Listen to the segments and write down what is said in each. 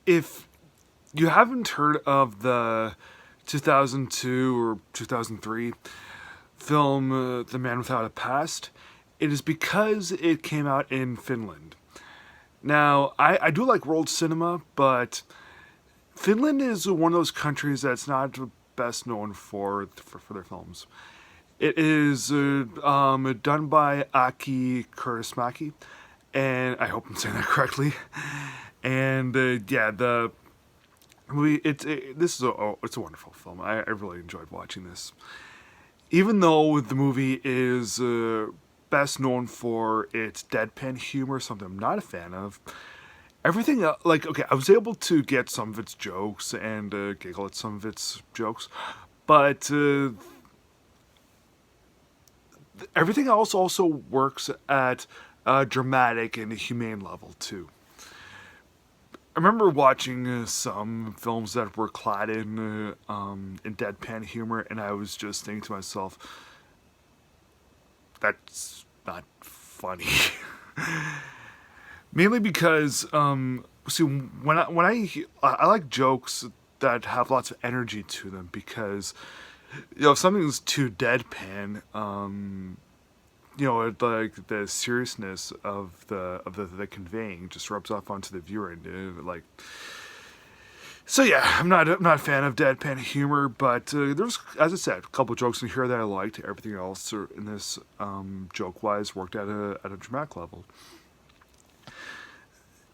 if you haven't heard of the 2002 or 2003 film The Man Without a Past, it is because it came out in Finland. Now, I do like world cinema, but Finland is one of those countries that's not best known for their films. It is done by Aki Kaurismäki, and I hope I'm saying that correctly. And yeah, the movie it's a wonderful film. I really enjoyed watching this, even though the movie is best known for its deadpan humor, something I'm not a fan of. Everything like okay, I was able to get some of its jokes and giggle at some of its jokes, but everything else also works at a dramatic and a humane level too. I remember watching some films that were clad in deadpan humor, and I was just thinking to myself, "That's not funny." Mainly because, see, I like jokes that have lots of energy to them because, if something's too deadpan, like the seriousness of the conveying just rubs off onto the viewer and like. So yeah, I'm not a fan of deadpan humor, but there's, as I said, a couple jokes in here that I liked. Everything else in this joke wise worked at a dramatic level.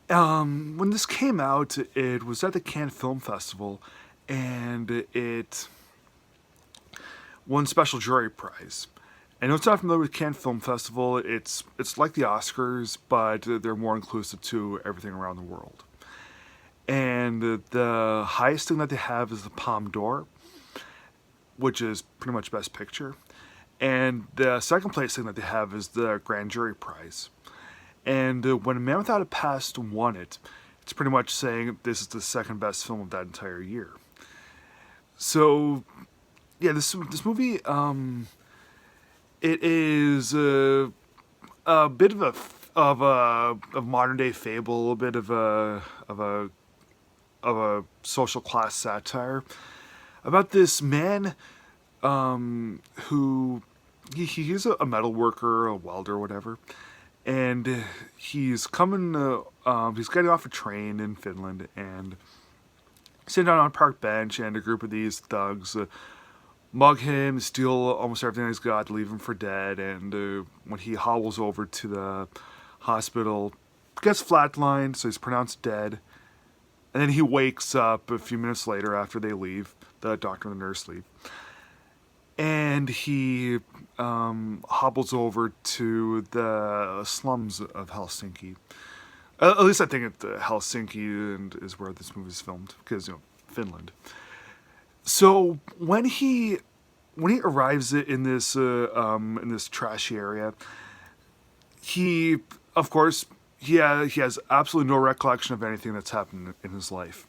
When this came out, it was at the Cannes Film Festival, and it won Special Jury Prize. And if it's not familiar with Cannes Film Festival, it's like the Oscars, but they're more inclusive to everything around the world. And the highest thing that they have is the Palme d'Or, which is pretty much Best Picture. And the second place thing that they have is the Grand Jury Prize. And when A Man Without a Past won it, it's pretty much saying this is the second best film of that entire year. So, yeah, this movie, it is a bit of modern day Fable, a little bit of a social class satire about this man who he's a metal worker, a welder, whatever. And he's coming, he's getting off a train in Finland and sitting down on a park bench, and a group of these thugs mug him, steal almost everything he's got, leave him for dead. And when he hobbles over to the hospital, gets flatlined, so he's pronounced dead. And then he wakes up a few minutes later after they leave, the doctor and the nurse leave. And he hobbles over to the slums of Helsinki. At least I think Helsinki and is where this movie is filmed, because Finland. So when he arrives in this trashy area, he of course he has absolutely no recollection of anything that's happened in his life.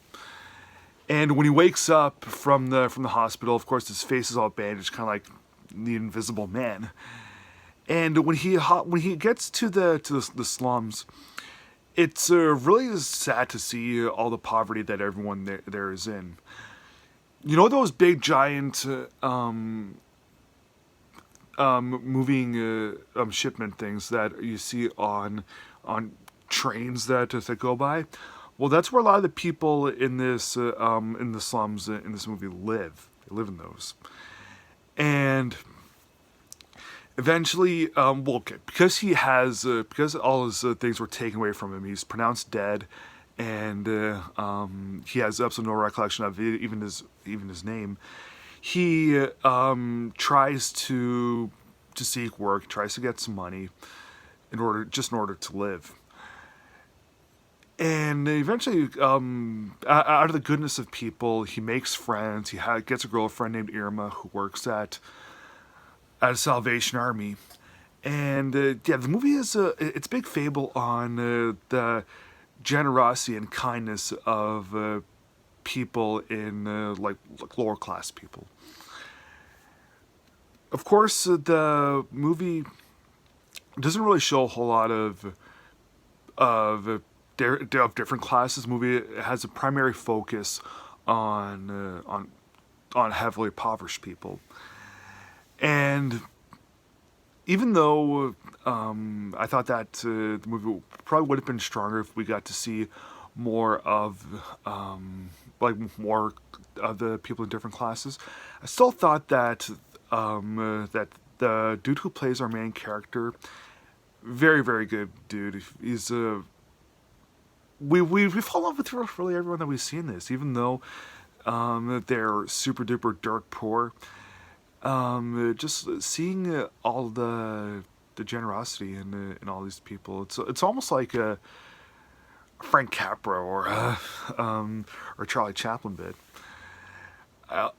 And when he wakes up from the hospital, of course, his face is all bandaged, kind of like the Invisible Man. And when he gets to the slums, it's really sad to see all the poverty that everyone there is in. You know those big giant moving shipment things that you see on trains that go by? Well, that's where a lot of the people in this in the slums in this movie live. They live in those, and eventually, because he has because all his things were taken away from him, he's pronounced dead, and he has absolutely no recollection of even his name. He tries to seek work, tries to get some money in order to live. And eventually, out of the goodness of people, he makes friends. He gets a girlfriend named Irma who works at a Salvation Army. And yeah, the movie is it's a big fable on the generosity and kindness of people in like lower class people. Of course, the movie doesn't really show a whole lot of of different classes. The movie has a primary focus on heavily impoverished people, and even though I thought that the movie probably would have been stronger if we got to see more of more of the people in different classes, I still thought that that the dude who plays our main character, very very good dude. He's a we fall in love with really everyone that we see in this, even though they're super duper dirt poor. Just seeing all the generosity in all these people, it's almost like a Frank Capra or Charlie Chaplin bit. Uh,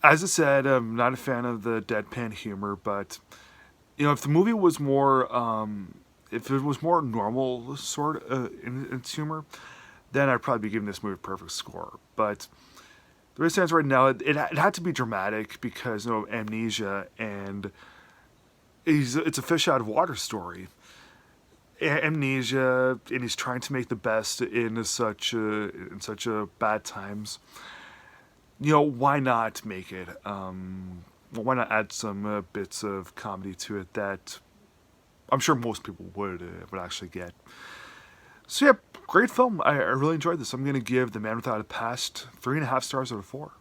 as I said, I'm not a fan of the deadpan humor, but if the movie was more if it was more normal sort in its humor, then I'd probably be giving this movie a perfect score. But the way it stands right now, it had to be dramatic because amnesia, and it's a fish out of water story. Amnesia, and he's trying to make the best in such bad times. Why not make it? Why not add some bits of comedy to it that I'm sure most people would actually get. So yeah, great film. I really enjoyed this. I'm gonna give The Man Without a Past 3.5 stars out of 4.